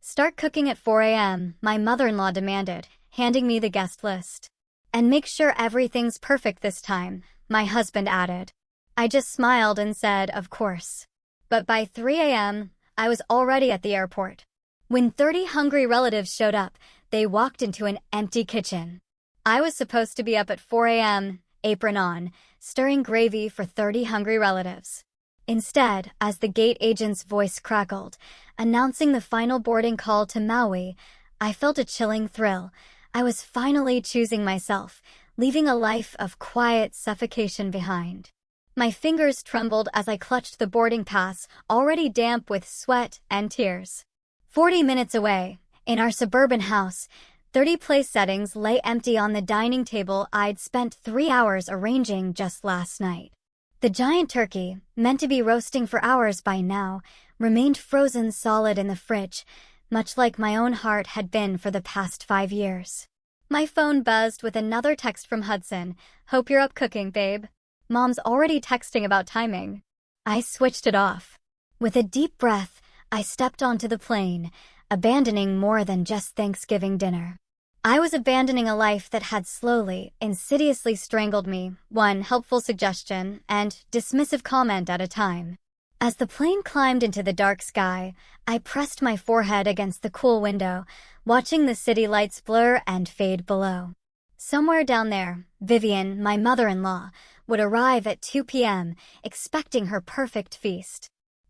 Start cooking at 4 a.m., my mother-in-law demanded, handing me the guest list. And make sure everything's perfect this time, my husband added. I just smiled and said, of course. But by 3 a.m., I was already at the airport. When 30 hungry relatives showed up, they walked into an empty kitchen. I was supposed to be up at 4 a.m., apron on, stirring gravy for 30 hungry relatives. Instead, as the gate agent's voice crackled, announcing the final boarding call to Maui, I felt a chilling thrill. I was finally choosing myself, leaving a life of quiet suffocation behind. My fingers trembled as I clutched the boarding pass, already damp with sweat and tears. 40 minutes away, in our suburban house, 30 place settings lay empty on the dining table I'd spent 3 hours arranging just last night. The giant turkey, meant to be roasting for hours by now, remained frozen solid in the fridge, much like my own heart had been for the past 5 years. My phone buzzed with another text from Hudson. Hope you're up cooking, babe. Mom's already texting about timing. I switched it off. With a deep breath, I stepped onto the plane, abandoning more than just Thanksgiving dinner. I was abandoning a life that had slowly, insidiously strangled me, one helpful suggestion and dismissive comment at a time. As the plane climbed into the dark sky, I pressed my forehead against the cool window, watching the city lights blur and fade below. Somewhere down there, Vivian, my mother-in-law, would arrive at 2 p.m., expecting her perfect feast.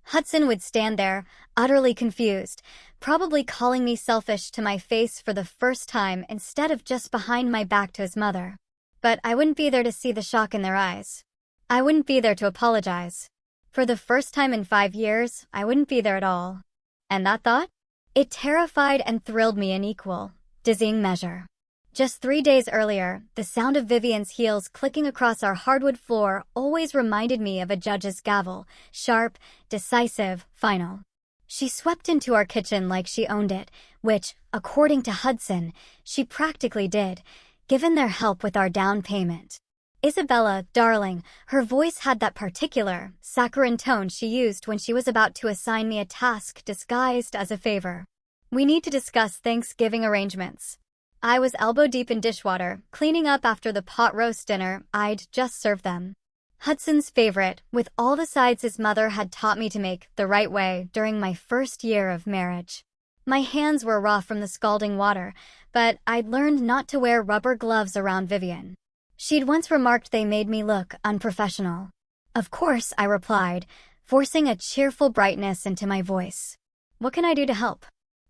Hudson would stand there, utterly confused, probably calling me selfish to my face for the first time instead of just behind my back to his mother. But I wouldn't be there to see the shock in their eyes. I wouldn't be there to apologize. For the first time in 5 years, I wouldn't be there at all. And that thought? It terrified and thrilled me in equal, dizzying measure. Just 3 days earlier, the sound of Vivian's heels clicking across our hardwood floor always reminded me of a judge's gavel, sharp, decisive, final. She swept into our kitchen like she owned it, which, according to Hudson, she practically did, given their help with our down payment. Isabella, darling, her voice had that particular, saccharine tone she used when she was about to assign me a task disguised as a favor. We need to discuss Thanksgiving arrangements. I was elbow-deep in dishwater, cleaning up after the pot roast dinner I'd just served them. Hudson's favorite, with all the sides his mother had taught me to make the right way during my first year of marriage. My hands were raw from the scalding water, but I'd learned not to wear rubber gloves around Vivian. She'd once remarked they made me look unprofessional. Of course, I replied, forcing a cheerful brightness into my voice. What can I do to help?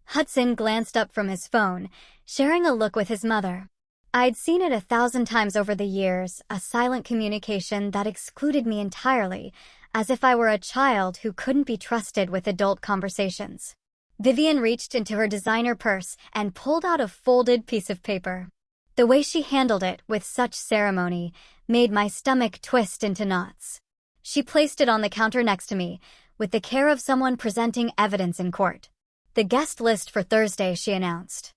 Hudson glanced up from his phone, sharing a look with his mother. I'd seen it 1,000 times over the years, a silent communication that excluded me entirely, as if I were a child who couldn't be trusted with adult conversations. Vivian reached into her designer purse and pulled out a folded piece of paper. The way she handled it with such ceremony made my stomach twist into knots. She placed it on the counter next to me, with the care of someone presenting evidence in court. The guest list for Thursday, she announced.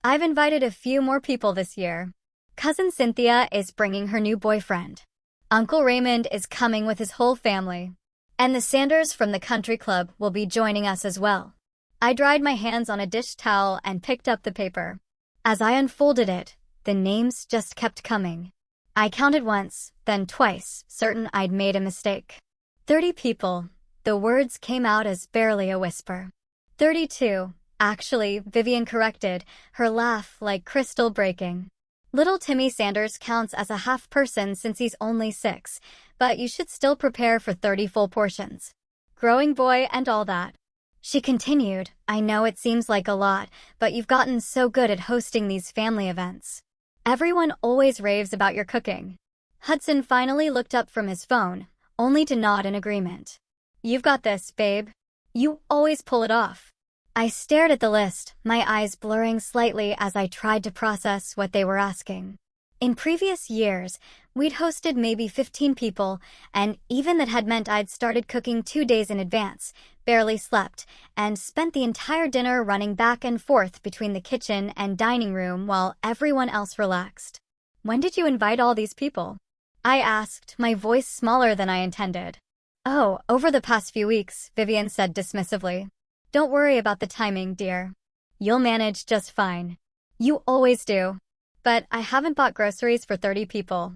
I've invited a few more people this year. Cousin Cynthia is bringing her new boyfriend. Uncle Raymond is coming with his whole family. And the Sanders from the country club will be joining us as well. I dried my hands on a dish towel and picked up the paper. As I unfolded it, the names just kept coming. I counted once, then twice, certain I'd made a mistake. 30 people. The words came out as barely a whisper. 32. Actually, Vivian corrected, her laugh like crystal breaking. Little Timmy Sanders counts as a half person since he's only 6, but you should still prepare for 30 full portions. Growing boy and all that. She continued, I know it seems like a lot, but you've gotten so good at hosting these family events. Everyone always raves about your cooking. Hudson finally looked up from his phone, only to nod in agreement. You've got this, babe. You always pull it off. I stared at the list, my eyes blurring slightly as I tried to process what they were asking. In previous years, we'd hosted maybe 15 people, and even that had meant I'd started cooking 2 days in advance, barely slept, and spent the entire dinner running back and forth between the kitchen and dining room while everyone else relaxed. When did you invite all these people? I asked, my voice smaller than I intended. Oh, over the past few weeks, Vivian said dismissively. Don't worry about the timing, dear. You'll manage just fine. You always do. But I haven't bought groceries for 30 people.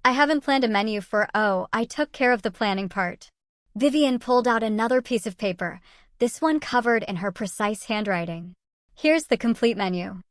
I haven't planned a menu I took care of the planning part. Vivian pulled out another piece of paper, this one covered in her precise handwriting. Here's the complete menu.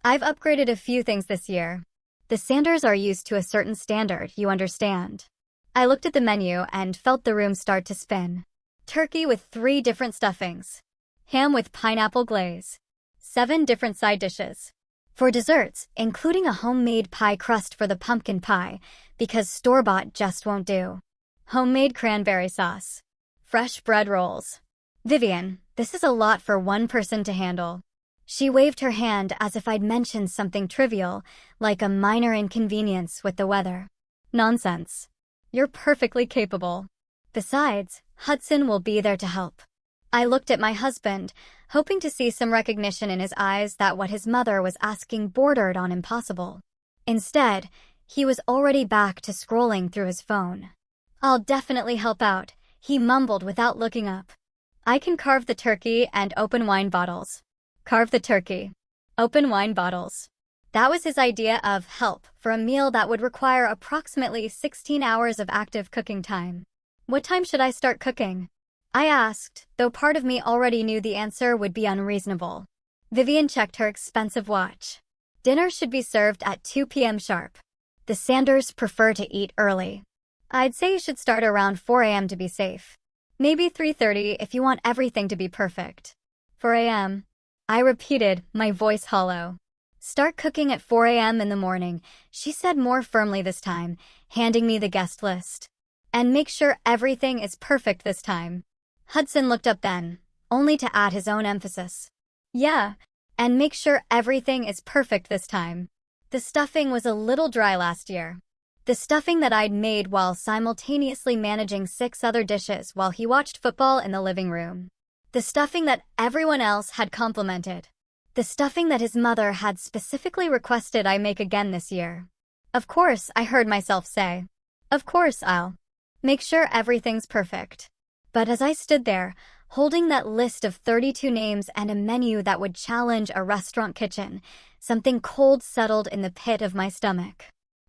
I've upgraded a few things this year. The Sanders are used to a certain standard, you understand. I looked at the menu and felt the room start to spin. Turkey with 3 different stuffings. Ham with pineapple glaze. 7 different side dishes. For desserts, including a homemade pie crust for the pumpkin pie, because store-bought just won't do. Homemade cranberry sauce. Fresh bread rolls. Vivian, this is a lot for one person to handle. She waved her hand as if I'd mentioned something trivial, like a minor inconvenience with the weather. Nonsense. You're perfectly capable. Besides, Hudson will be there to help. I looked at my husband, hoping to see some recognition in his eyes that what his mother was asking bordered on impossible. Instead, he was already back to scrolling through his phone. I'll definitely help out, he mumbled without looking up. I can carve the turkey and open wine bottles. Carve the turkey. Open wine bottles. That was his idea of help for a meal that would require approximately 16 hours of active cooking time. What time should I start cooking? I asked, though part of me already knew the answer would be unreasonable. Vivian checked her expensive watch. Dinner should be served at 2 p.m. sharp. The Sanders prefer to eat early. I'd say you should start around 4 a.m. to be safe. Maybe 3:30 if you want everything to be perfect. 4 a.m. I repeated, my voice hollow. Start cooking at 4 a.m. in the morning, she said more firmly this time, handing me the guest list. And make sure everything is perfect this time. Hudson looked up then, only to add his own emphasis. Yeah, and make sure everything is perfect this time. The stuffing was a little dry last year. The stuffing that I'd made while simultaneously managing 6 other dishes while he watched football in the living room. The stuffing that everyone else had complimented. The stuffing that his mother had specifically requested I make again this year. Of course, I heard myself say. Of course, I'll make sure everything's perfect. But as I stood there, holding that list of 32 names and a menu that would challenge a restaurant kitchen, something cold settled in the pit of my stomach.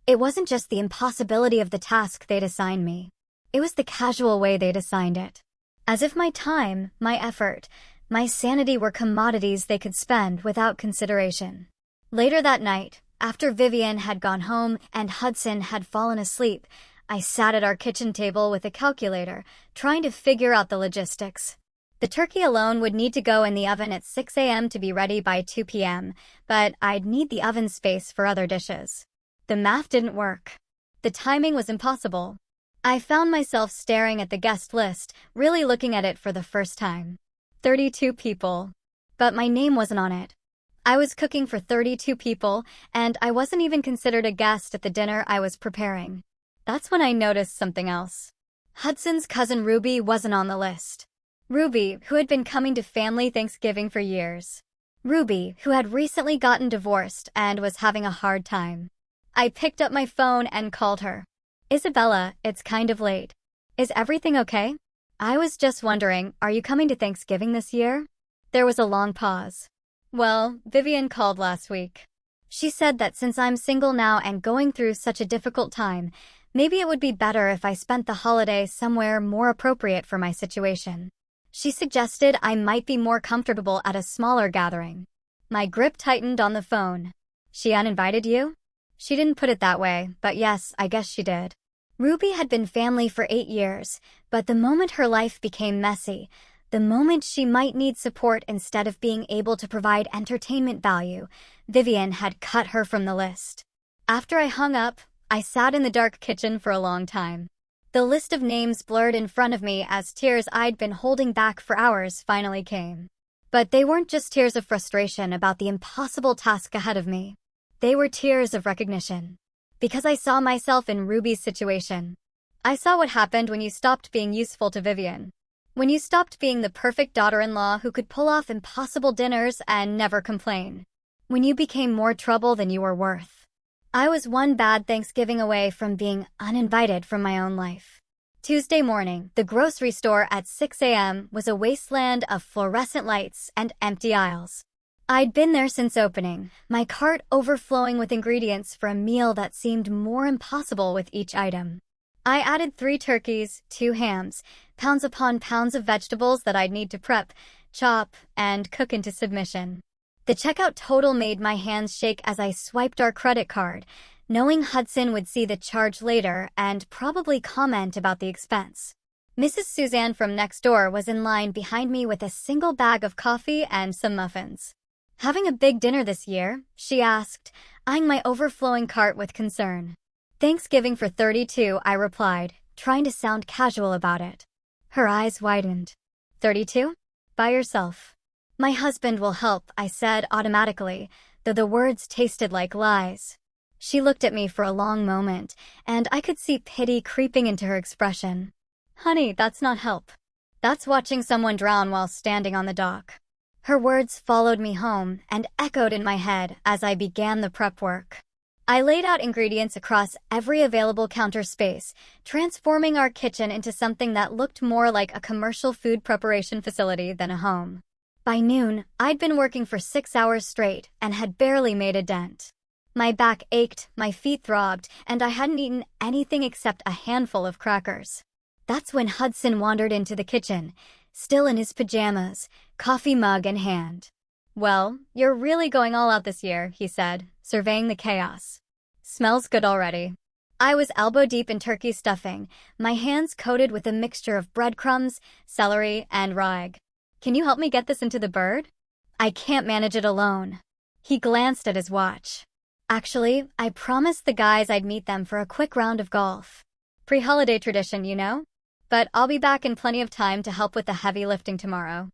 It wasn't just the impossibility of the task they'd assigned me. It was the casual way they'd assigned it. As if my time, my effort, my sanity were commodities they could spend without consideration. Later that night, after Vivian had gone home and Hudson had fallen asleep, I sat at our kitchen table with a calculator, trying to figure out the logistics. The turkey alone would need to go in the oven at 6 a.m. to be ready by 2 p.m., but I'd need the oven space for other dishes. The math didn't work. The timing was impossible. I found myself staring at the guest list, really looking at it for the first time. 32 people. But my name wasn't on it. I was cooking for 32 people, and I wasn't even considered a guest at the dinner I was preparing. That's when I noticed something else. Hudson's cousin Ruby wasn't on the list. Ruby, who had been coming to family Thanksgiving for years. Ruby, who had recently gotten divorced and was having a hard time. I picked up my phone and called her. Isabella, it's kind of late. Is everything okay? I was just wondering, are you coming to Thanksgiving this year? There was a long pause. Well, Vivian called last week. She said that since I'm single now and going through such a difficult time, maybe it would be better if I spent the holiday somewhere more appropriate for my situation. She suggested I might be more comfortable at a smaller gathering. My grip tightened on the phone. She uninvited you? She didn't put it that way, but yes, I guess she did. Ruby had been family for 8 years, but the moment her life became messy, the moment she might need support instead of being able to provide entertainment value, Vivian had cut her from the list. After I hung up, I sat in the dark kitchen for a long time. The list of names blurred in front of me as tears I'd been holding back for hours finally came. But they weren't just tears of frustration about the impossible task ahead of me. They were tears of recognition. Because I saw myself in Ruby's situation. I saw what happened when you stopped being useful to Vivian. When you stopped being the perfect daughter-in-law who could pull off impossible dinners and never complain. When you became more trouble than you were worth. I was one bad Thanksgiving away from being uninvited from my own life. Tuesday morning, the grocery store at 6 a.m. was a wasteland of fluorescent lights and empty aisles. I'd been there since opening, my cart overflowing with ingredients for a meal that seemed more impossible with each item. I added 3 turkeys, 2 hams, pounds upon pounds of vegetables that I'd need to prep, chop, and cook into submission. The checkout total made my hands shake as I swiped our credit card, knowing Hudson would see the charge later and probably comment about the expense. Mrs. Suzanne from next door was in line behind me with a single bag of coffee and some muffins. "Having a big dinner this year?" she asked, eyeing my overflowing cart with concern. "Thanksgiving for 32, I replied, trying to sound casual about it. Her eyes widened. 32? By yourself. My husband will help, I said automatically, though the words tasted like lies. She looked at me for a long moment, and I could see pity creeping into her expression. Honey, that's not help. That's watching someone drown while standing on the dock. Her words followed me home and echoed in my head as I began the prep work. I laid out ingredients across every available counter space, transforming our kitchen into something that looked more like a commercial food preparation facility than a home. By noon, I'd been working for 6 hours straight and had barely made a dent. My back ached, my feet throbbed, and I hadn't eaten anything except a handful of crackers. That's when Hudson wandered into the kitchen, still in his pajamas, coffee mug in hand. "Well, you're really going all out this year," he said, surveying the chaos. "Smells good already." I was elbow deep in turkey stuffing, my hands coated with a mixture of breadcrumbs, celery, and rag. "Can you help me get this into the bird?" "I can't manage it alone." He glanced at his watch. "Actually, I promised the guys I'd meet them for a quick round of golf. Pre-holiday tradition, you know? But I'll be back in plenty of time to help with the heavy lifting tomorrow."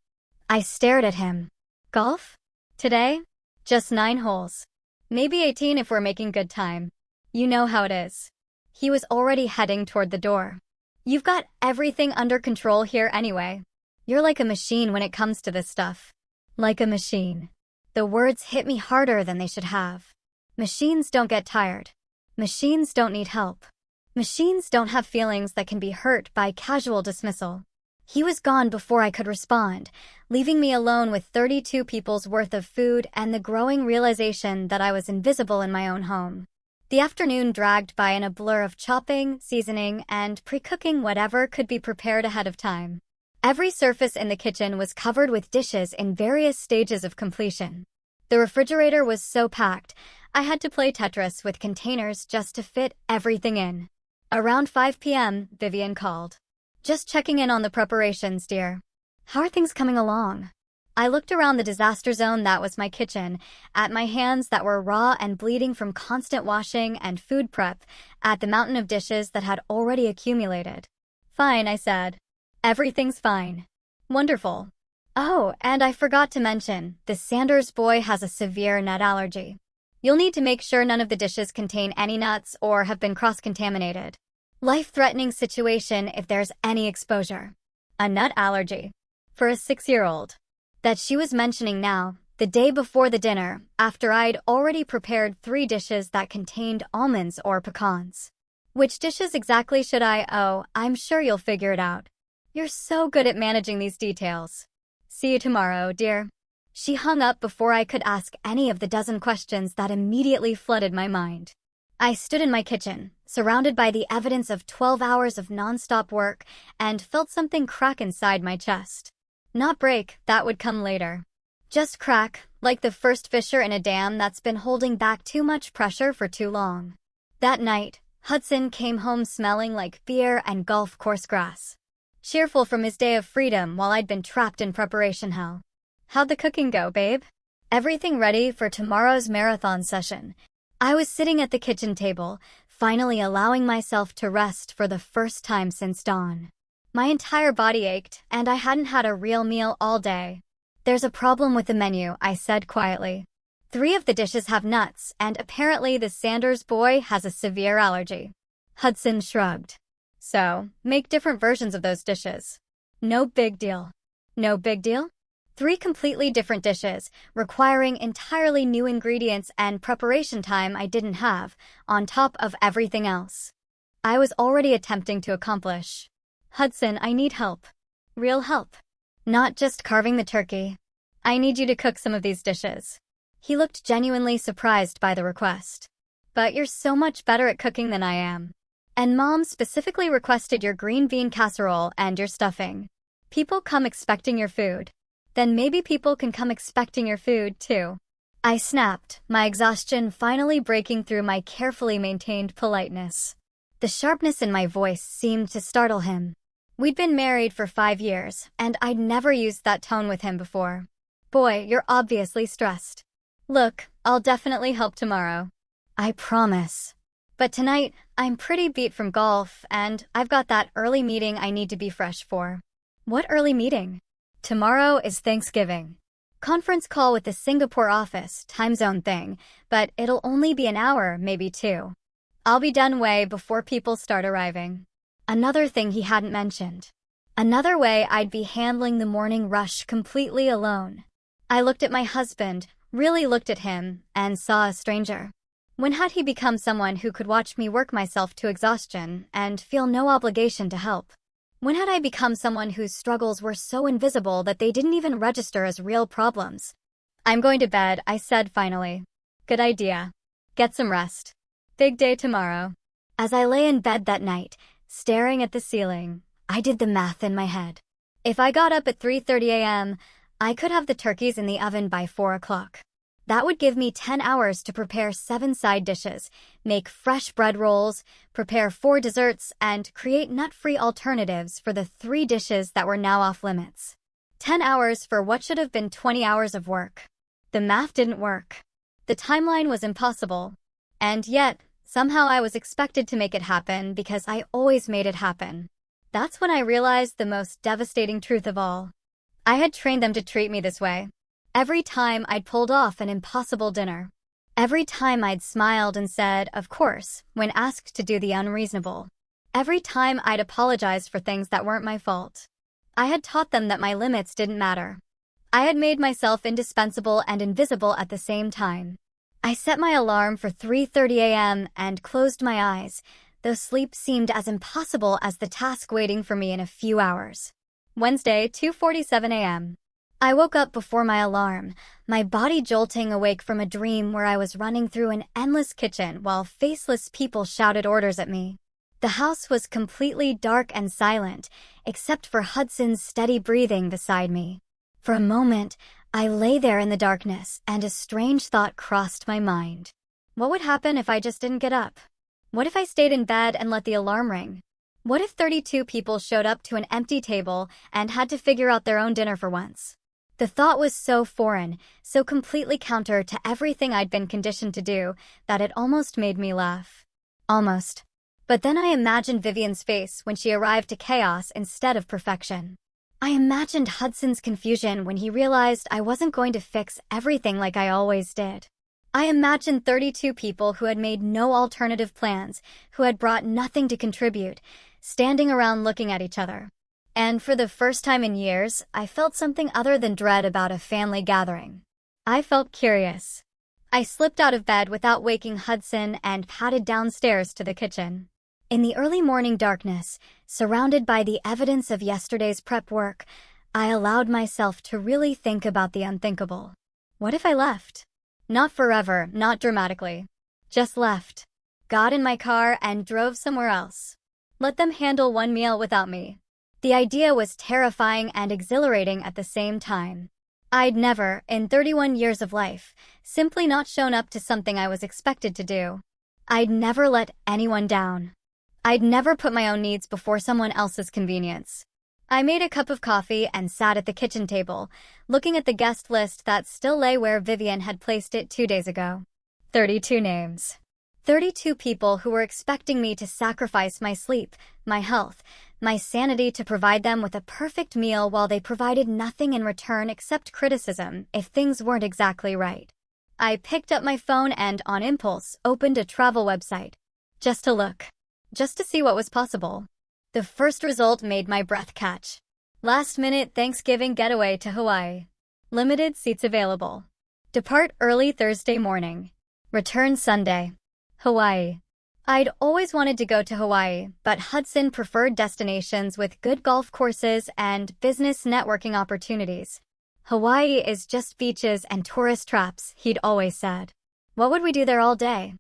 I stared at him. "Golf? Today? Just 9 holes. Maybe 18 if we're making good time. You know how it is." He was already heading toward the door. "You've got everything under control here anyway. You're like a machine when it comes to this stuff." Like a machine. The words hit me harder than they should have. Machines don't get tired. Machines don't need help. Machines don't have feelings that can be hurt by casual dismissal. He was gone before I could respond, leaving me alone with 32 people's worth of food and the growing realization that I was invisible in my own home. The afternoon dragged by in a blur of chopping, seasoning, and pre-cooking whatever could be prepared ahead of time. Every surface in the kitchen was covered with dishes in various stages of completion. The refrigerator was so packed, I had to play Tetris with containers just to fit everything in. Around 5 p.m., Vivian called. "Just checking in on the preparations, dear. How are things coming along?" I looked around the disaster zone that was my kitchen, at my hands that were raw and bleeding from constant washing and food prep, at the mountain of dishes that had already accumulated. "Fine," I said. "Everything's fine." "Wonderful. Oh, and I forgot to mention, the Sanders boy has a severe nut allergy. You'll need to make sure none of the dishes contain any nuts or have been cross-contaminated. Life-threatening situation if there's any exposure." A nut allergy. For a 6-year-old. That she was mentioning now, the day before the dinner, after I'd already prepared 3 dishes that contained almonds or pecans. "Which dishes exactly should I'm sure you'll figure it out. You're so good at managing these details. See you tomorrow, dear." She hung up before I could ask any of the dozen questions that immediately flooded my mind. I stood in my kitchen, surrounded by the evidence of 12 hours of nonstop work, and felt something crack inside my chest. Not break, that would come later. Just crack, like the first fissure in a dam that's been holding back too much pressure for too long. That night, Hudson came home smelling like beer and golf course grass. Cheerful from his day of freedom while I'd been trapped in preparation hell. "How'd the cooking go, babe?" "Everything ready for tomorrow's marathon session." I was sitting at the kitchen table, finally allowing myself to rest for the first time since dawn. My entire body ached, and I hadn't had a real meal all day. "There's a problem with the menu," I said quietly. 3 of the dishes have nuts, and apparently the Sanders boy has a severe allergy. Hudson shrugged. "So, make different versions of those dishes." "No big deal." "No big deal?" 3 completely different dishes, requiring entirely new ingredients and preparation time I didn't have, on top of everything else. I was already attempting to accomplish. "Hudson, I need help. Real help. Not just carving the turkey. I need you to cook some of these dishes. He looked genuinely surprised by the request. But you're so much better at cooking than I am. And Mom specifically requested your green bean casserole and your stuffing. People come expecting your food. Then maybe people can come expecting your food, too. I snapped, my exhaustion finally breaking through my carefully maintained politeness. The sharpness in my voice seemed to startle him. We'd been married for 5 years, and I'd never used that tone with him before. Boy, you're obviously stressed. Look, I'll definitely help tomorrow. I promise. But tonight, I'm pretty beat from golf, and I've got that early meeting I need to be fresh for. What early meeting? Tomorrow is Thanksgiving. Conference call with the Singapore office, time zone thing, but it'll only be an hour, maybe 2. I'll be done way before people start arriving. Another thing he hadn't mentioned. Another way I'd be handling the morning rush completely alone. I looked at my husband, really looked at him, and saw a stranger. When had he become someone who could watch me work myself to exhaustion and feel no obligation to help? When had I become someone whose struggles were so invisible that they didn't even register as real problems? I'm going to bed, I said finally. Good idea. Get some rest. Big day tomorrow. As I lay in bed that night, staring at the ceiling, I did the math in my head. If I got up at 3:30 a.m., I could have the turkeys in the oven by 4 o'clock. That would give me 10 hours to prepare 7 side dishes, make fresh bread rolls, prepare 4 desserts, and create nut-free alternatives for the 3 dishes that were now off limits. 10 hours for what should have been 20 hours of work. The math didn't work. The timeline was impossible. And yet, somehow I was expected to make it happen because I always made it happen. That's when I realized the most devastating truth of all. I had trained them to treat me this way. Every time I'd pulled off an impossible dinner. Every time I'd smiled and said, of course, when asked to do the unreasonable. Every time I'd apologized for things that weren't my fault. I had taught them that my limits didn't matter. I had made myself indispensable and invisible at the same time. I set my alarm for 3:30 a.m. and closed my eyes, though sleep seemed as impossible as the task waiting for me in a few hours. Wednesday, 2:47 a.m. I woke up before my alarm, my body jolting awake from a dream where I was running through an endless kitchen while faceless people shouted orders at me. The house was completely dark and silent, except for Hudson's steady breathing beside me. For a moment, I lay there in the darkness, and a strange thought crossed my mind. What would happen if I just didn't get up? What if I stayed in bed and let the alarm ring? What if 32 people showed up to an empty table and had to figure out their own dinner for once? The thought was so foreign, so completely counter to everything I'd been conditioned to do, that it almost made me laugh. Almost. But then I imagined Vivian's face when she arrived to chaos instead of perfection. I imagined Hudson's confusion when he realized I wasn't going to fix everything like I always did. I imagined 32 people who had made no alternative plans, who had brought nothing to contribute, standing around looking at each other. And for the first time in years, I felt something other than dread about a family gathering. I felt curious. I slipped out of bed without waking Hudson and padded downstairs to the kitchen. In the early morning darkness, surrounded by the evidence of yesterday's prep work, I allowed myself to really think about the unthinkable. What if I left? Not forever, not dramatically. Just left. Got in my car and drove somewhere else. Let them handle one meal without me. The idea was terrifying and exhilarating at the same time. I'd never, in 31 years of life, simply not shown up to something I was expected to do. I'd never let anyone down. I'd never put my own needs before someone else's convenience. I made a cup of coffee and sat at the kitchen table, looking at the guest list that still lay where Vivian had placed it 2 days ago. 32 names. 32 people who were expecting me to sacrifice my sleep, my health, my sanity to provide them with a perfect meal while they provided nothing in return except criticism if things weren't exactly right. I picked up my phone and, on impulse, opened a travel website. Just to look. Just to see what was possible. The first result made my breath catch. Last-minute Thanksgiving getaway to Hawaii. Limited seats available. Depart early Thursday morning. Return Sunday. Hawaii. I'd always wanted to go to Hawaii, but Hudson preferred destinations with good golf courses and business networking opportunities. Hawaii is just beaches and tourist traps, he'd always said. What would we do there all day?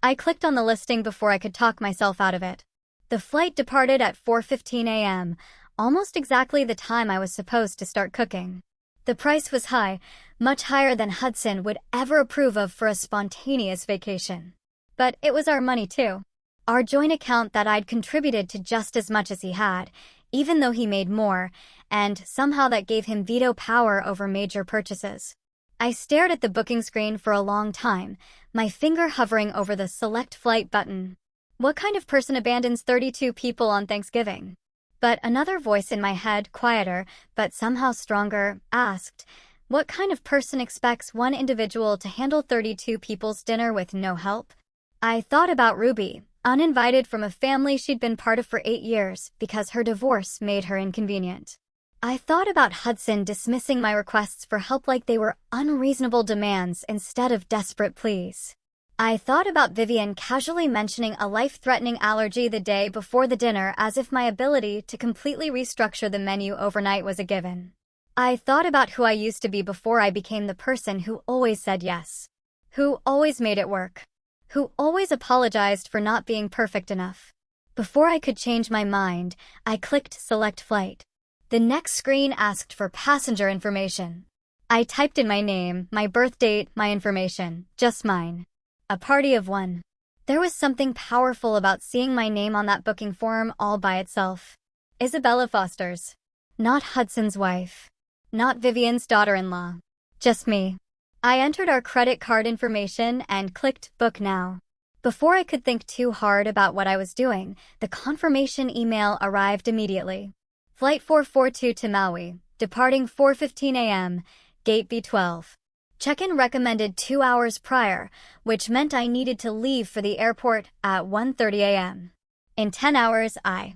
I clicked on the listing before I could talk myself out of it. The flight departed at 4:15 a.m., almost exactly the time I was supposed to start cooking. The price was high, much higher than Hudson would ever approve of for a spontaneous vacation. But it was our money too. Our joint account that I'd contributed to just as much as he had, even though he made more, and somehow that gave him veto power over major purchases. I stared at the booking screen for a long time, my finger hovering over the Select Flight button. What kind of person abandons 32 people on Thanksgiving? But another voice in my head, quieter, but somehow stronger, asked, what kind of person expects one individual to handle 32 people's dinner with no help? I thought about Ruby, uninvited from a family she'd been part of for 8 years because her divorce made her inconvenient. I thought about Hudson dismissing my requests for help like they were unreasonable demands instead of desperate pleas. I thought about Vivian casually mentioning a life-threatening allergy the day before the dinner as if my ability to completely restructure the menu overnight was a given. I thought about who I used to be before I became the person who always said yes, who always made it work, who always apologized for not being perfect enough. Before I could change my mind, I clicked Select Flight. The next screen asked for passenger information. I typed in my name, my birth date, my information, just mine. A party of one. There was something powerful about seeing my name on that booking form all by itself. Isabella Foster's. Not Hudson's wife. Not Vivian's daughter-in-law. Just me. I entered our credit card information and clicked Book Now. Before I could think too hard about what I was doing, the confirmation email arrived immediately. Flight 442 to Maui, departing 4:15 a.m., Gate B12. Check-in recommended 2 hours prior, which meant I needed to leave for the airport at 1:30 a.m. In 10 hours, I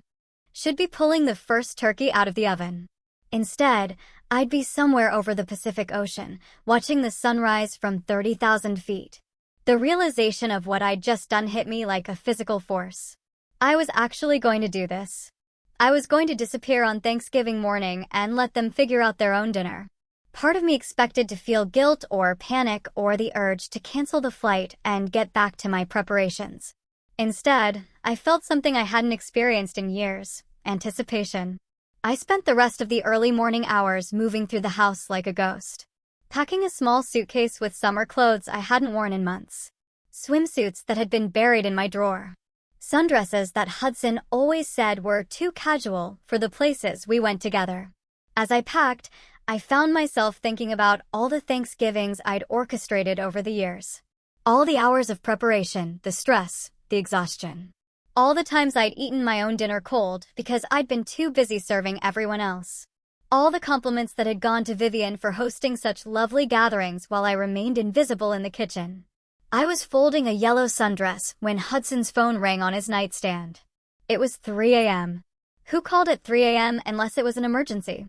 should be pulling the first turkey out of the oven. Instead, I'd be somewhere over the Pacific Ocean, watching the sunrise from 30,000 feet. The realization of what I'd just done hit me like a physical force. I was actually going to do this. I was going to disappear on Thanksgiving morning and let them figure out their own dinner. Part of me expected to feel guilt or panic or the urge to cancel the flight and get back to my preparations. Instead, I felt something I hadn't experienced in years: anticipation. I spent the rest of the early morning hours moving through the house like a ghost, packing a small suitcase with summer clothes I hadn't worn in months, swimsuits that had been buried in my drawer, sundresses that Hudson always said were too casual for the places we went together. As I packed, I found myself thinking about all the Thanksgivings I'd orchestrated over the years. All the hours of preparation, the stress, the exhaustion. All the times I'd eaten my own dinner cold because I'd been too busy serving everyone else. All the compliments that had gone to Vivian for hosting such lovely gatherings while I remained invisible in the kitchen. I was folding a yellow sundress when Hudson's phone rang on his nightstand. It was 3 a.m. Who called at 3 a.m. unless it was an emergency?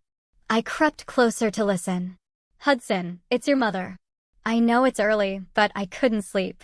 I crept closer to listen. Hudson, it's your mother. I know it's early, but I couldn't sleep.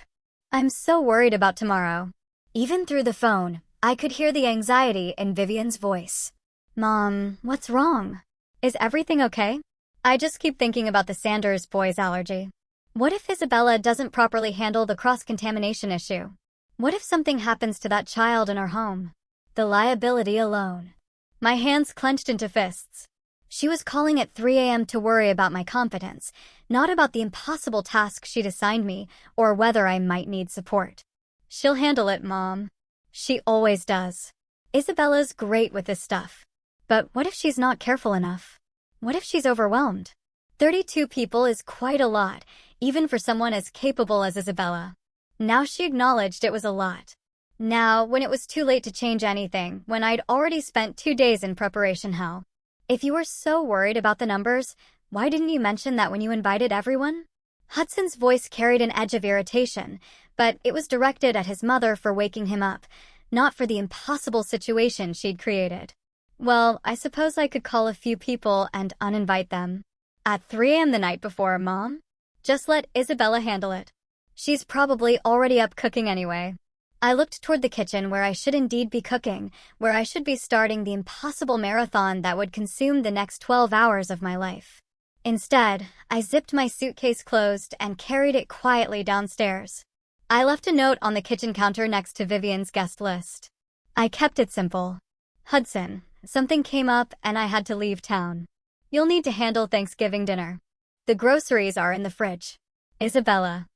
I'm so worried about tomorrow. Even through the phone, I could hear the anxiety in Vivian's voice. Mom, what's wrong? Is everything okay? I just keep thinking about the Sanders boys' allergy. What if Isabella doesn't properly handle the cross-contamination issue? What if something happens to that child in our home? The liability alone. My hands clenched into fists. She was calling at 3 a.m. to worry about my confidence, not about the impossible task she'd assigned me or whether I might need support. She'll handle it, Mom. She always does. Isabella's great with this stuff. But what if she's not careful enough? What if she's overwhelmed? 32 people is quite a lot, even for someone as capable as Isabella. Now she acknowledged it was a lot. Now, when it was too late to change anything, when I'd already spent 2 days in preparation hell. If you were so worried about the numbers, why didn't you mention that when you invited everyone? Hudson's voice carried an edge of irritation, but it was directed at his mother for waking him up, not for the impossible situation she'd created. Well, I suppose I could call a few people and uninvite them. At 3 a.m. the night before, Mom? Just let Isabella handle it. She's probably already up cooking anyway. I looked toward the kitchen where I should indeed be cooking, where I should be starting the impossible marathon that would consume the next 12 hours of my life. Instead, I zipped my suitcase closed and carried it quietly downstairs. I left a note on the kitchen counter next to Vivian's guest list. I kept it simple. Hudson, something came up and I had to leave town. You'll need to handle Thanksgiving dinner. The groceries are in the fridge. Isabella.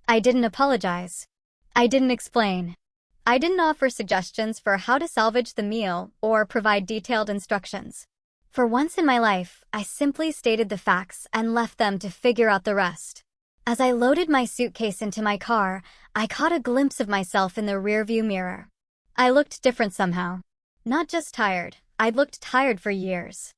I didn't apologize. I didn't explain. I didn't offer suggestions for how to salvage the meal or provide detailed instructions. For once in my life, I simply stated the facts and left them to figure out the rest. As I loaded my suitcase into my car, I caught a glimpse of myself in the rearview mirror. I looked different somehow. Not just tired, I'd looked tired for years.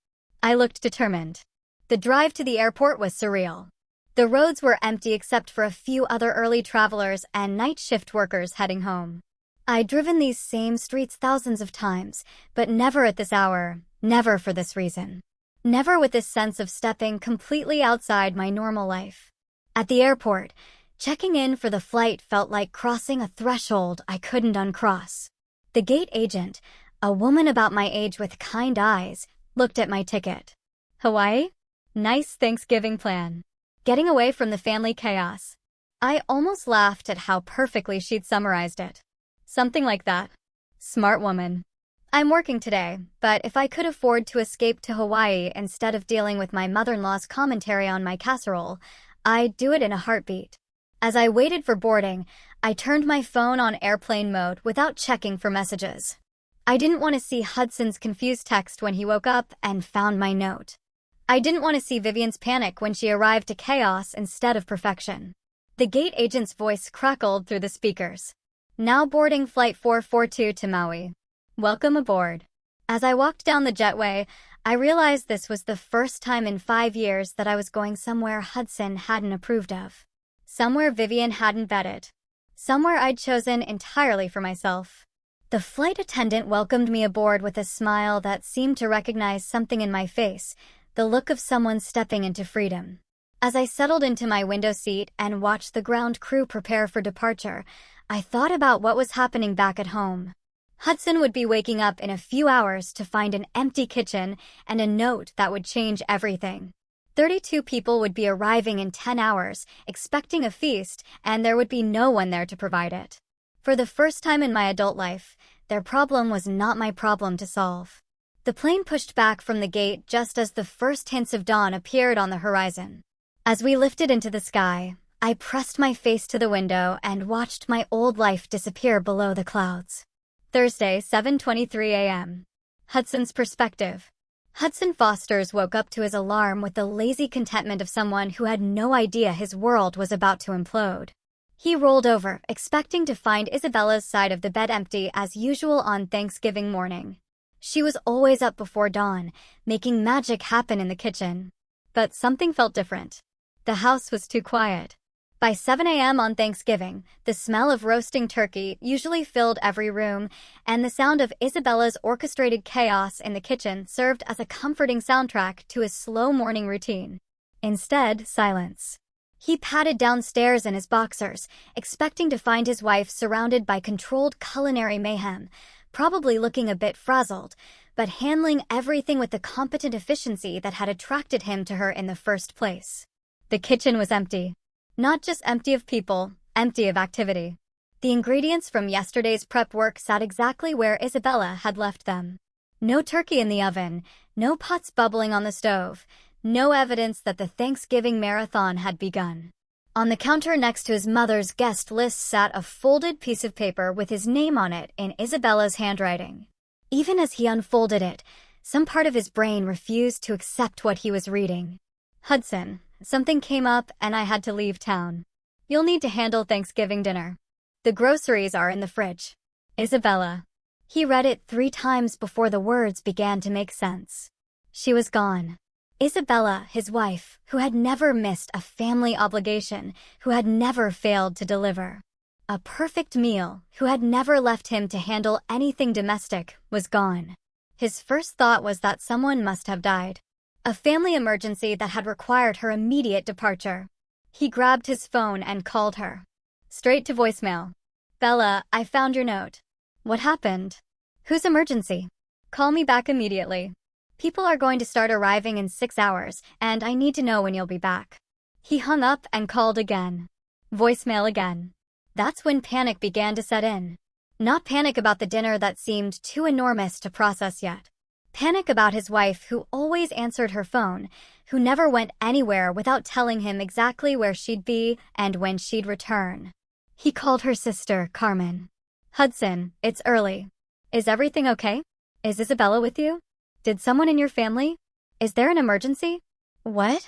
I looked determined. The drive to the airport was surreal. The roads were empty except for a few other early travelers and night shift workers heading home. I'd driven these same streets thousands of times, but never at this hour, never for this reason. Never with this sense of stepping completely outside my normal life. At the airport, checking in for the flight felt like crossing a threshold I couldn't uncross. The gate agent, a woman about my age with kind eyes, looked at my ticket. Hawaii? Nice Thanksgiving plan. Getting away from the family chaos. I almost laughed at how perfectly she'd summarized it. Something like that. Smart woman. I'm working today, but if I could afford to escape to Hawaii instead of dealing with my mother-in-law's commentary on my casserole, I'd do it in a heartbeat. As I waited for boarding, I turned my phone on airplane mode without checking for messages. I didn't want to see Hudson's confused text when he woke up and found my note. I didn't want to see Vivian's panic when she arrived to chaos instead of perfection. The gate agent's voice crackled through the speakers. Now boarding Flight 442 to Maui. Welcome aboard. As I walked down the jetway, I realized this was the first time in 5 years that I was going somewhere Hudson hadn't approved of. Somewhere Vivian hadn't vetted. Somewhere I'd chosen entirely for myself. The flight attendant welcomed me aboard with a smile that seemed to recognize something in my face, the look of someone stepping into freedom. As I settled into my window seat and watched the ground crew prepare for departure, I thought about what was happening back at home. Hudson would be waking up in a few hours to find an empty kitchen and a note that would change everything. 32 people would be arriving in 10 hours, expecting a feast, and there would be no one there to provide it. For the first time in my adult life, their problem was not my problem to solve. The plane pushed back from the gate just as the first hints of dawn appeared on the horizon. As we lifted into the sky, I pressed my face to the window and watched my old life disappear below the clouds. Thursday, 7:23 a.m. Hudson's perspective. Hudson Fosters woke up to his alarm with the lazy contentment of someone who had no idea his world was about to implode. He rolled over, expecting to find Isabella's side of the bed empty as usual on Thanksgiving morning. She was always up before dawn, making magic happen in the kitchen. But something felt different. The house was too quiet. By 7 a.m. on Thanksgiving, the smell of roasting turkey usually filled every room, and the sound of Isabella's orchestrated chaos in the kitchen served as a comforting soundtrack to his slow morning routine. Instead, silence. He padded downstairs in his boxers, expecting to find his wife surrounded by controlled culinary mayhem, probably looking a bit frazzled, but handling everything with the competent efficiency that had attracted him to her in the first place. The kitchen was empty. Not just empty of people, empty of activity. The ingredients from yesterday's prep work sat exactly where Isabella had left them. No turkey in the oven, no pots bubbling on the stove, no evidence that the Thanksgiving marathon had begun. On the counter next to his mother's guest list sat a folded piece of paper with his name on it in Isabella's handwriting. Even as he unfolded it, some part of his brain refused to accept what he was reading. Hudson, something came up and I had to leave town. You'll need to handle Thanksgiving dinner. The groceries are in the fridge. Isabella. He read it 3 times before the words began to make sense. She was gone. Isabella, his wife, who had never missed a family obligation, who had never failed to deliver a perfect meal, who had never left him to handle anything domestic, was gone. His first thought was that someone must have died. A family emergency that had required her immediate departure. He grabbed his phone and called her. Straight to voicemail. Bella, I found your note. What happened? Whose emergency? Call me back immediately. People are going to start arriving in 6 hours, and I need to know when you'll be back. He hung up and called again. Voicemail again. That's when panic began to set in. Not panic about the dinner that seemed too enormous to process yet. Panic about his wife, who always answered her phone, who never went anywhere without telling him exactly where she'd be and when she'd return. He called her sister, Carmen. Hudson, it's early. Is everything okay? Is Isabella with you? Did someone in your family? Is there an emergency? What?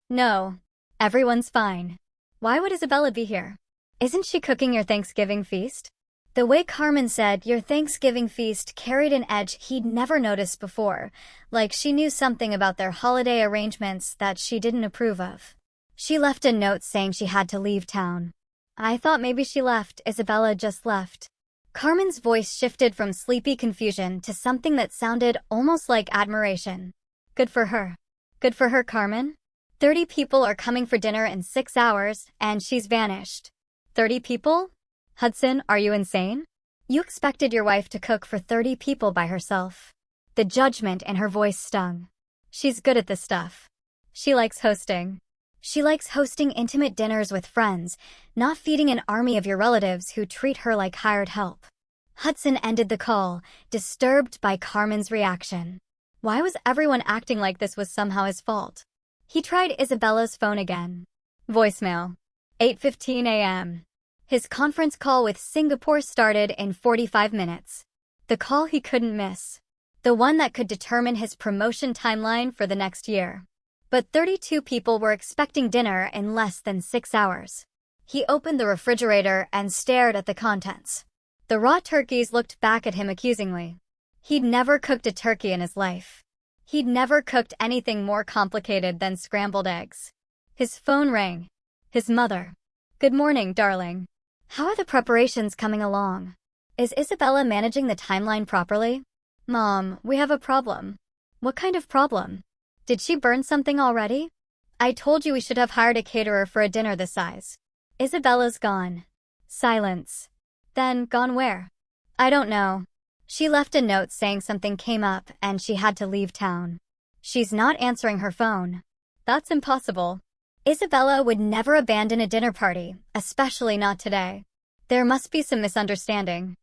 No. Everyone's fine. Why would Isabella be here? Isn't she cooking your Thanksgiving feast? The way Carmen said your Thanksgiving feast carried an edge he'd never noticed before, like she knew something about their holiday arrangements that she didn't approve of. She left a note saying she had to leave town. I thought maybe she left. Isabella just left. Carmen's voice shifted from sleepy confusion to something that sounded almost like admiration. Good for her. Good for her, Carmen. 30 people are coming for dinner in 6 hours, and she's vanished. 30 people? Hudson, are you insane? You expected your wife to cook for 30 people by herself. The judgment in her voice stung. She's good at this stuff. She likes hosting. She likes hosting intimate dinners with friends, not feeding an army of your relatives who treat her like hired help. Hudson ended the call, disturbed by Carmen's reaction. Why was everyone acting like this was somehow his fault? He tried Isabella's phone again. Voicemail. 8:15 a.m. His conference call with Singapore started in 45 minutes. The call he couldn't miss. The one that could determine his promotion timeline for the next year. But 32 people were expecting dinner in less than 6 hours. He opened the refrigerator and stared at the contents. The raw turkeys looked back at him accusingly. He'd never cooked a turkey in his life. He'd never cooked anything more complicated than scrambled eggs. His phone rang. His mother. Good morning, darling. How are the preparations coming along? Is Isabella managing the timeline properly? Mom, we have a problem. What kind of problem? Did she burn something already? I told you we should have hired a caterer for a dinner this size. Isabella's gone. Silence. Then, gone where? I don't know. She left a note saying something came up and she had to leave town. She's not answering her phone. That's impossible. Isabella would never abandon a dinner party, especially not today. There must be some misunderstanding.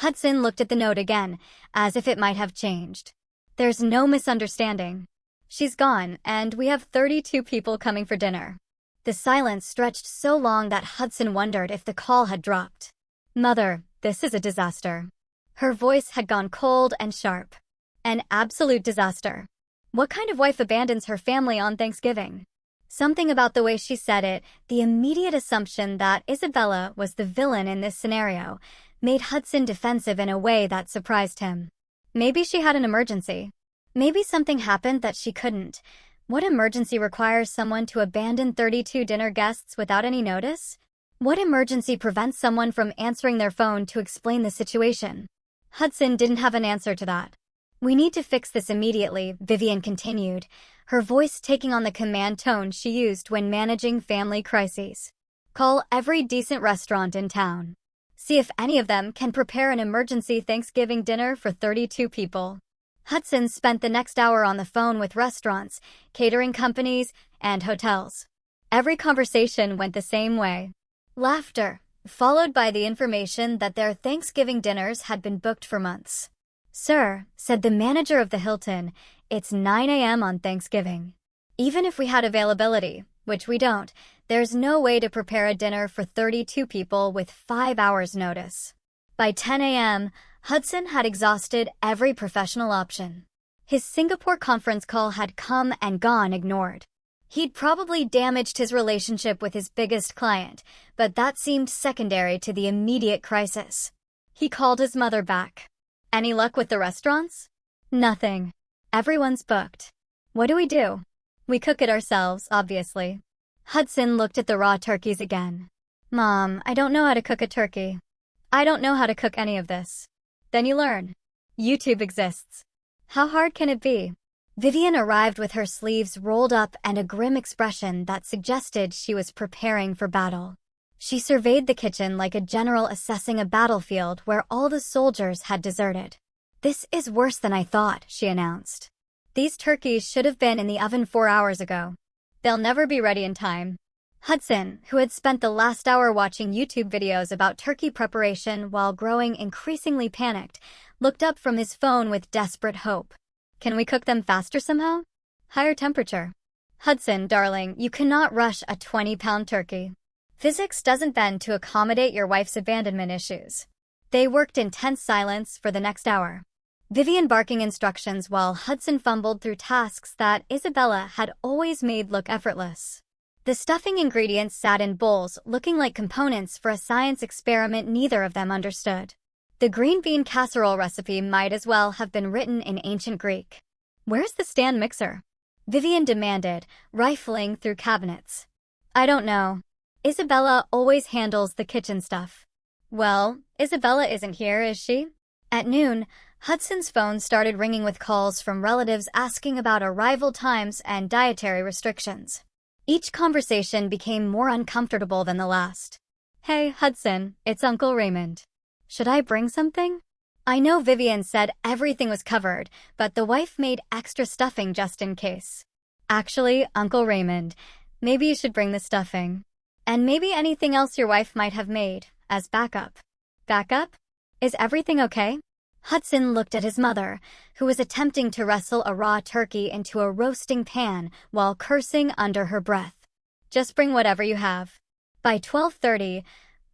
Hudson looked at the note again, as if it might have changed. There's no misunderstanding. She's gone, and we have 32 people coming for dinner. The silence stretched so long that Hudson wondered if the call had dropped. Mother, this is a disaster. Her voice had gone cold and sharp. An absolute disaster. What kind of wife abandons her family on Thanksgiving? Something about the way she said it, the immediate assumption that Isabella was the villain in this scenario, made Hudson defensive in a way that surprised him. Maybe she had an emergency. Maybe something happened that she couldn't. What emergency requires someone to abandon 32 dinner guests without any notice? What emergency prevents someone from answering their phone to explain the situation? Hudson didn't have an answer to that. We need to fix this immediately, Vivian continued, her voice taking on the command tone she used when managing family crises. Call every decent restaurant in town. See if any of them can prepare an emergency Thanksgiving dinner for 32 people. Hudson spent the next hour on the phone with restaurants, catering companies, and hotels. Every conversation went the same way. Laughter, followed by the information that their Thanksgiving dinners had been booked for months. Sir, said the manager of the Hilton, it's 9 a.m. on Thanksgiving. Even if we had availability, which we don't, there's no way to prepare a dinner for 32 people with 5 hours notice. By 10 a.m., Hudson had exhausted every professional option. His Singapore conference call had come and gone ignored. He'd probably damaged his relationship with his biggest client, but that seemed secondary to the immediate crisis. He called his mother back. Any luck with the restaurants? Nothing. Everyone's booked. What do? We cook it ourselves, obviously. Hudson looked at the raw turkeys again. Mom, I don't know how to cook a turkey. I don't know how to cook any of this. Then you learn. YouTube exists. How hard can it be? Vivian arrived with her sleeves rolled up and a grim expression that suggested she was preparing for battle. She surveyed the kitchen like a general assessing a battlefield where all the soldiers had deserted. This is worse than I thought, she announced. These turkeys should have been in the oven 4 hours ago. They'll never be ready in time. Hudson, who had spent the last hour watching YouTube videos about turkey preparation while growing increasingly panicked, looked up from his phone with desperate hope. Can we cook them faster somehow? Higher temperature. Hudson, darling, you cannot rush a 20-pound turkey. Physics doesn't bend to accommodate your wife's abandonment issues. They worked in tense silence for the next hour, Vivian barking instructions while Hudson fumbled through tasks that Isabella had always made look effortless. The stuffing ingredients sat in bowls, looking like components for a science experiment neither of them understood. The green bean casserole recipe might as well have been written in ancient Greek. Where's the stand mixer? Vivian demanded, rifling through cabinets. I don't know. Isabella always handles the kitchen stuff. Well, Isabella isn't here, is she? At noon, Hudson's phone started ringing with calls from relatives asking about arrival times and dietary restrictions. Each conversation became more uncomfortable than the last. Hey, Hudson, it's Uncle Raymond. Should I bring something? I know Vivian said everything was covered, but the wife made extra stuffing just in case. Actually, Uncle Raymond, maybe you should bring the stuffing. And maybe anything else your wife might have made, as backup. Backup? Is everything okay? Hudson looked at his mother, who was attempting to wrestle a raw turkey into a roasting pan while cursing under her breath. Just bring whatever you have. By 12:30,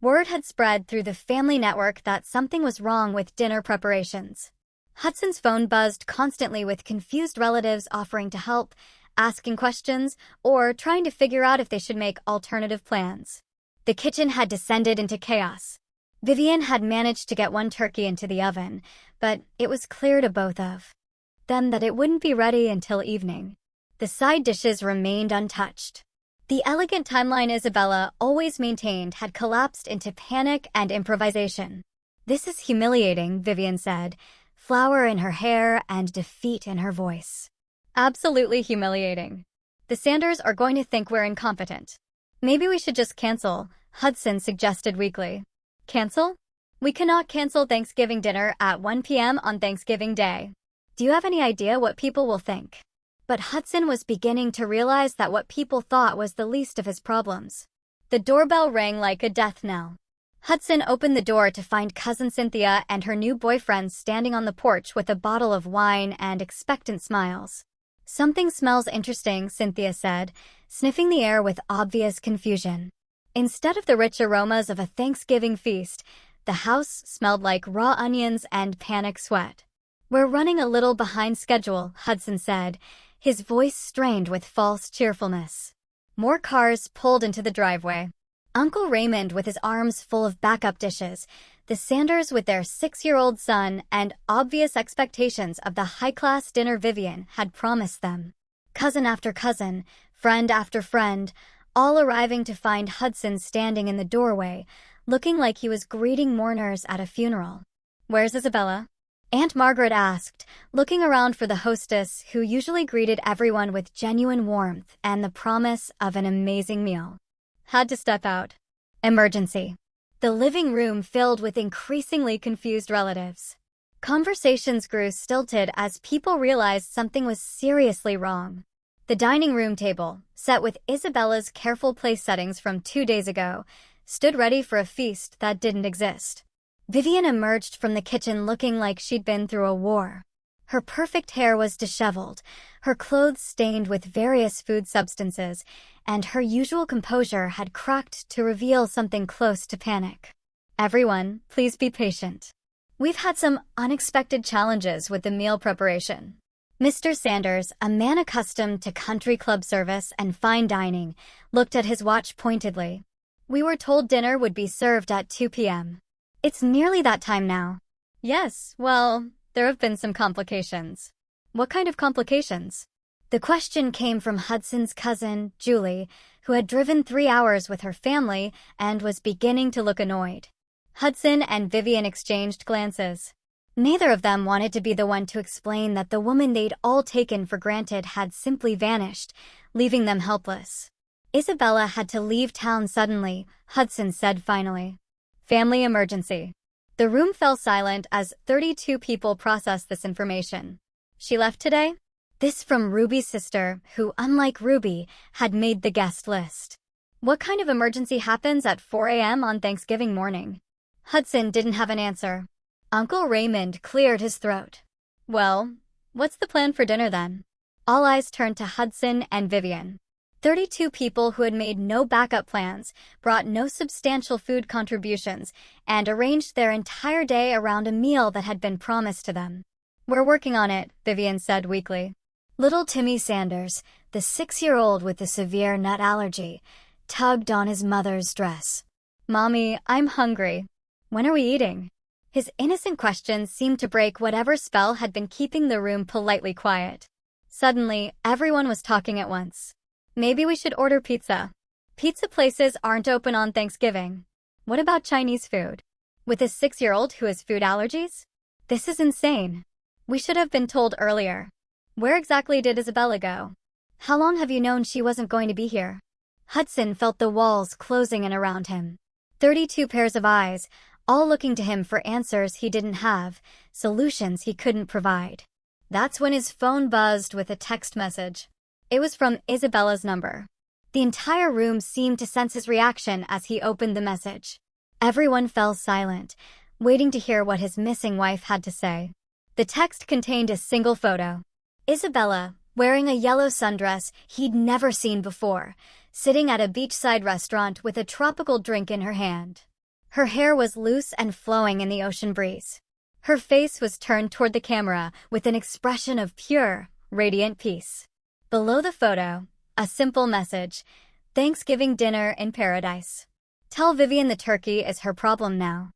word had spread through the family network that something was wrong with dinner preparations. Hudson's phone buzzed constantly with confused relatives offering to help, asking questions, or trying to figure out if they should make alternative plans. The kitchen had descended into chaos. Vivian had managed to get one turkey into the oven, but it was clear to both of them that it wouldn't be ready until evening. The side dishes remained untouched. The elegant timeline Isabella always maintained had collapsed into panic and improvisation. This is humiliating, Vivian said, flour in her hair and defeat in her voice. Absolutely humiliating. The Sanders are going to think we're incompetent. Maybe we should just cancel, Hudson suggested weakly. Cancel? We cannot cancel Thanksgiving dinner at 1 p.m. on Thanksgiving Day. Do you have any idea what people will think? But Hudson was beginning to realize that what people thought was the least of his problems. The doorbell rang like a death knell. Hudson opened the door to find Cousin Cynthia and her new boyfriend standing on the porch with a bottle of wine and expectant smiles. Something smells interesting, Cynthia said, sniffing the air with obvious confusion. Instead of the rich aromas of a Thanksgiving feast, the house smelled like raw onions and panic sweat. We're running a little behind schedule, Hudson said, his voice strained with false cheerfulness. More cars pulled into the driveway. Uncle Raymond with his arms full of backup dishes, the Sanders with their 6-year-old son, and obvious expectations of the high-class dinner Vivian had promised them. Cousin after cousin, friend after friend, all arriving to find Hudson standing in the doorway, looking like he was greeting mourners at a funeral. Where's Isabella? Aunt Margaret asked, looking around for the hostess who usually greeted everyone with genuine warmth and the promise of an amazing meal. Had to step out. Emergency. The living room filled with increasingly confused relatives. Conversations grew stilted as people realized something was seriously wrong. The dining room table, set with Isabella's careful place settings from 2 days ago, stood ready for a feast that didn't exist. Vivian emerged from the kitchen looking like she'd been through a war. Her perfect hair was disheveled, her clothes stained with various food substances, and her usual composure had cracked to reveal something close to panic. Everyone, please be patient. We've had some unexpected challenges with the meal preparation. Mr. Sanders, a man accustomed to country club service and fine dining, looked at his watch pointedly. We were told dinner would be served at 2 p.m. It's nearly that time now. Yes, well, there have been some complications. What kind of complications? The question came from Hudson's cousin, Julie, who had driven 3 hours with her family and was beginning to look annoyed. Hudson and Vivian exchanged glances. Neither of them wanted to be the one to explain that the woman they'd all taken for granted had simply vanished, leaving them helpless. Isabella had to leave town suddenly, Hudson said finally. Family emergency. The room fell silent as 32 people processed this information. She left today? This from Ruby's sister, who, unlike Ruby, had made the guest list. What kind of emergency happens at 4 a.m. on Thanksgiving morning? Hudson didn't have an answer. Uncle Raymond cleared his throat. Well, what's the plan for dinner then? All eyes turned to Hudson and Vivian. 32 people who had made no backup plans, brought no substantial food contributions, and arranged their entire day around a meal that had been promised to them. We're working on it, Vivian said weakly. Little Timmy Sanders, the 6-year-old with the severe nut allergy, tugged on his mother's dress. Mommy, I'm hungry. When are we eating? His innocent questions seemed to break whatever spell had been keeping the room politely quiet. Suddenly, everyone was talking at once. Maybe we should order pizza. Pizza places aren't open on Thanksgiving. What about Chinese food? With a 6-year-old who has food allergies? This is insane. We should have been told earlier. Where exactly did Isabella go? How long have you known she wasn't going to be here? Hudson felt the walls closing in around him. 32 pairs of eyes, all looking to him for answers he didn't have, solutions he couldn't provide. That's when his phone buzzed with a text message. It was from Isabella's number. The entire room seemed to sense his reaction as he opened the message. Everyone fell silent, waiting to hear what his missing wife had to say. The text contained a single photo. Isabella, wearing a yellow sundress he'd never seen before, sitting at a beachside restaurant with a tropical drink in her hand. Her hair was loose and flowing in the ocean breeze. Her face was turned toward the camera with an expression of pure, radiant peace. Below the photo, a simple message: Thanksgiving dinner in paradise. Tell Vivian the turkey is her problem now.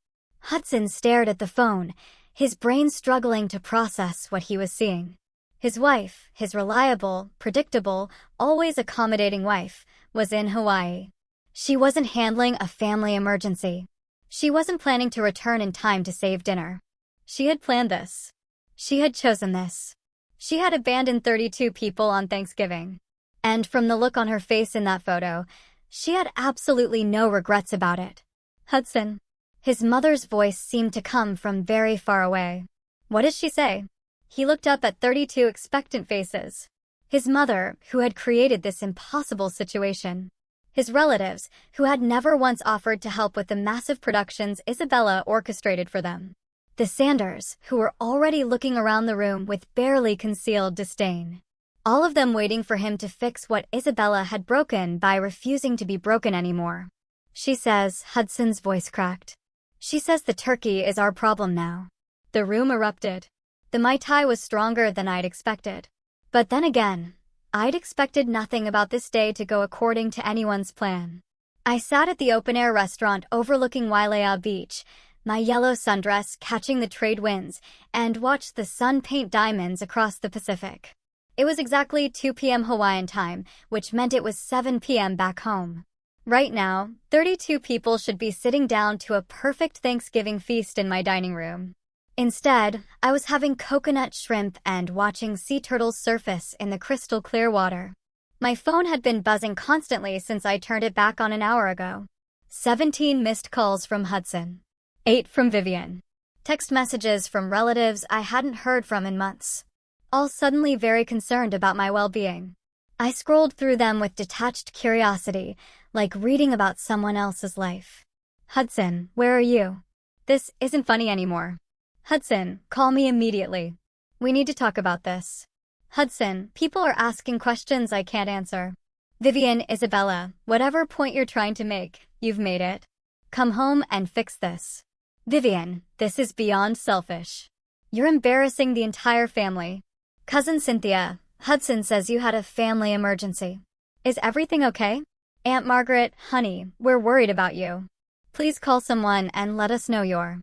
Hudson stared at the phone, his brain struggling to process what he was seeing. His wife, his reliable, predictable, always accommodating wife, was in Hawaii. She wasn't handling a family emergency. She wasn't planning to return in time to save dinner. She had planned this. She had chosen this. She had abandoned 32 people on Thanksgiving. And from the look on her face in that photo, she had absolutely no regrets about it. Hudson. His mother's voice seemed to come from very far away. What did she say? He looked up at 32 expectant faces. His mother, who had created this impossible situation. His relatives, who had never once offered to help with the massive productions Isabella orchestrated for them. The Sanders, who were already looking around the room with barely concealed disdain. All of them waiting for him to fix what Isabella had broken by refusing to be broken anymore. She says, Hudson's voice cracked. She says the turkey is our problem now. The room erupted. The Mai Tai was stronger than I'd expected. But then again, I'd expected nothing about this day to go according to anyone's plan. I sat at the open-air restaurant overlooking Wailea Beach, my yellow sundress catching the trade winds, and watched the sun paint diamonds across the Pacific. It was exactly 2 p.m. Hawaiian time, which meant it was 7 p.m. back home. Right now, 32 people should be sitting down to a perfect Thanksgiving feast in my dining room. Instead, I was having coconut shrimp and watching sea turtles surface in the crystal clear water. My phone had been buzzing constantly since I turned it back on an hour ago. 17 missed calls from Hudson. 8 from Vivian. Text messages from relatives I hadn't heard from in months. All suddenly very concerned about my well-being. I scrolled through them with detached curiosity, like reading about someone else's life. Hudson, where are you? This isn't funny anymore. Hudson, call me immediately. We need to talk about this. Hudson, people are asking questions I can't answer. Vivian, Isabella, whatever point you're trying to make, you've made it. Come home and fix this. Vivian, this is beyond selfish. You're embarrassing the entire family. Cousin Cynthia, Hudson says you had a family emergency. Is everything okay? Aunt Margaret, honey, we're worried about you. Please call someone and let us know you're